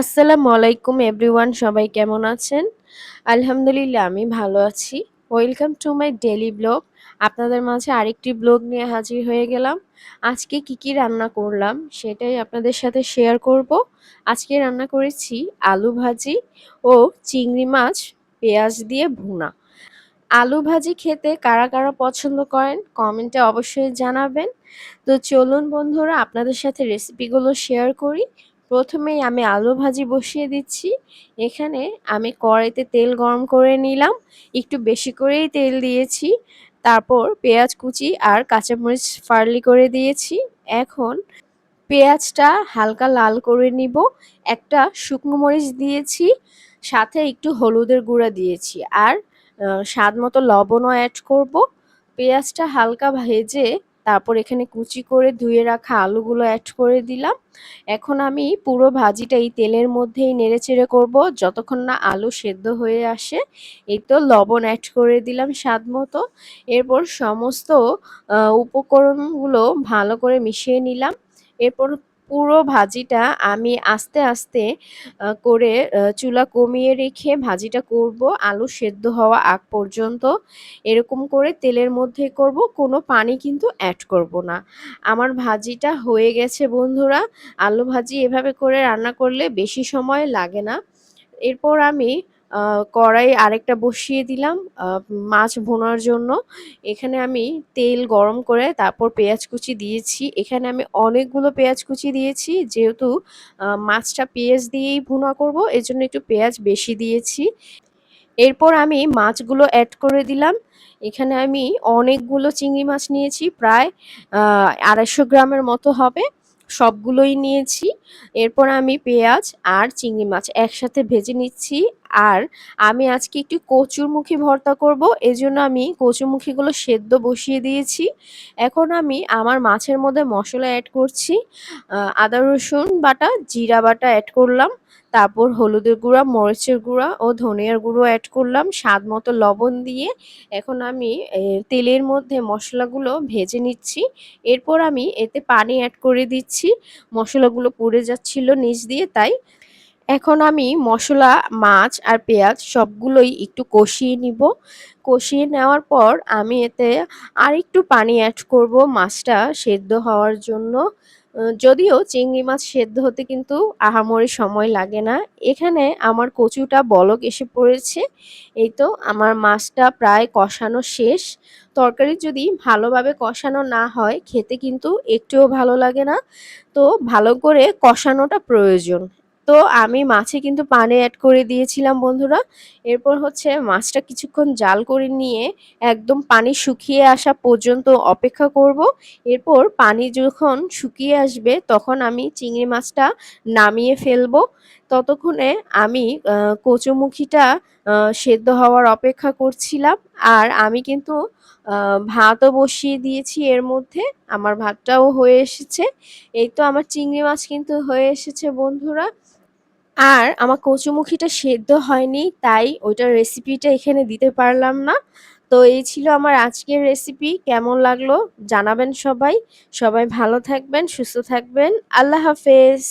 আসসালামু আলাইকুম এভরিওয়ান, সবাই কেমন আছেন? আলহামদুলিল্লাহ আমি ভালো আছি। Welcome to my daily blog. আপনাদের মাঝে আরেকটি ব্লগ নিয়ে হাজির হয়ে গেলাম। আজকে কি রান্না করলাম সেটাই আপনাদের সাথে শেয়ার করব। আজকে রান্না করেছি আলু ভাজি ও চিংড়ি মাছ পেঁয়াজ দিয়ে ভুনা। আলু ভাজি খেতে কারা কারা পছন্দ করেন কমেন্টে অবশ্যই জানাবেন। তো চলুন বন্ধুরা আপনাদের সাথে রেসিপিগুলো শেয়ার করি। প্রথমেই আমি আলু ভাজি বসিয়ে দিচ্ছি। এখানে আমি কড়াইতে তেল গরম করে নিলাম, একটু বেশি করেই তেল দিয়েছি। তারপর পেঁয়াজ কুচি আর কাঁচামরিচ ফার্লি করে দিয়েছি। এখন পেঁয়াজটা হালকা লাল করে নিব। একটা শুকনো মরিচ দিয়েছি, সাথে একটু হলুদের গুঁড়া দিয়েছি আর স্বাদ মতো লবণও অ্যাড করব। পেঁয়াজটা হালকা ভেজে তারপর এখানে কুচি করে ধুয়ে রাখা আলুগুলো অ্যাড করে দিলাম। এখন আমি পুরো ভাজিটা এই তেলের মধ্যেই নেড়েচেড়ে করব যতক্ষণ না আলু সেদ্ধ হয়ে আসে। এই তো লবণ অ্যাড করে দিলাম স্বাদ মতো। এরপর সমস্ত উপকরণগুলো ভালো করে মিশিয়ে নিলাম। এরপর পুরো ভাজিটা আমি আস্তে আস্তে করে চুলা কমিয়ে রেখে ভাজিটা করব আলু সেদ্ধ হওয়া আগ পর্যন্ত। এরকম করে তেলের মধ্যে করব, কোনো পানি কিন্তু অ্যাড করব না। আমার ভাজিটা হয়ে গেছে বন্ধুরা। আলু ভাজি এভাবে করে রান্না করলে বেশি সময় লাগে না। এরপর আমি কড়াই আরেকটা বসিয়ে দিলাম মাছ ভুনার জন্য। এখানে আমি তেল গরম করে তারপর পেঁয়াজ কুচি দিয়েছি। এখানে আমি অনেকগুলো পেঁয়াজ কুচি দিয়েছি, যেহেতু মাছটা পেঁয়াজ দিয়েই ভুনা করব এজন্য একটু পেঁয়াজ বেশি দিয়েছি। এরপর আমি মাছগুলো অ্যাড করে দিলাম। এখানে আমি অনেকগুলো চিংড়ি মাছ নিয়েছি, প্রায় ২৫০ গ্রামের মতো হবে। সবগুলোই নিয়েছি। এরপর আমি পেঁয়াজ আর চিংড়ি মাছ একসাথে ভেজে নিচ্ছি। আর আমি আজকে একটু কচুরমুখী ভর্তা করব, এজন্য আমি কচুরমুখীগুলো সেদ্ধ বসিয়ে দিয়েছি। এখন আমি আমার মাছের মধ্যে মশলা অ্যাড করছি। আদা রসুন বাটা, জিরা বাটা অ্যাড করলাম। তারপর হলুদের গুঁড়া, মরিচের গুঁড়া ও ধনিয়ার গুঁড়ো অ্যাড করলাম স্বাদ মতো লবণ দিয়ে। এখন আমি তেলের মধ্যে মশলাগুলো ভেজে নিচ্ছি। এরপর আমি এতে পানি অ্যাড করে দিচ্ছি। মশলাগুলো পুড়ে যাচ্ছিল নিচ দিয়ে, তাই এখন আমি মসলা, মাছ আর পেঁয়াজ সবগুলোই একটু কষিয়ে নিব। কষিয়ে নেওয়ার পর আমি এতে আরেকটু পানি অ্যাড করব মাছটা সেদ্ধ হওয়ার জন্য। যদিও চিংড়ি মাছ সেদ্ধ হতে কিন্তু আহামরি সময় লাগে না। এখানে আমার কচুটা বলক এসে পড়েছে। এই তো আমার মাছটা প্রায় কষানো শেষ। তরকারি যদি ভালোভাবে কষানো না হয় খেতে কিন্তু একটুও ভালো লাগে না। তো ভালো করে কষানোটা প্রয়োজন। তো আমি মাছে কিন্তু পানি অ্যাড করে দিয়েছিলাম বন্ধুরা। এরপর হচ্ছে মাছটা কিছুক্ষণ জাল করে নিয়ে একদম পানি শুকিয়ে আসা পর্যন্ত অপেক্ষা করব। এরপর পানি যখন শুকিয়ে আসবে তখন আমি চিংড়ি মাছটা নামিয়ে ফেলবো। ততক্ষণে আমি কচুমুখিটা সেদ্ধ হওয়ার অপেক্ষা করছিলাম। আর আমি কিন্তু ভাতও বসিয়ে দিয়েছি এর মধ্যে। আমার ভাতটাও হয়ে এসেছে। এই তো আমার চিংড়ি মাছ কিন্তু হয়ে এসেছে বন্ধুরা। আর আমার কচুমুখিটা সেদ্ধ হয়নি, তাই ওইটার রেসিপিটা এখানে দিতে পারলাম না। তো এই ছিল আমার আজকের রেসিপি। কেমন লাগলো জানাবেন সবাই। সবাই ভালো থাকবেন, সুস্থ থাকবেন। আল্লাহ হাফেজ।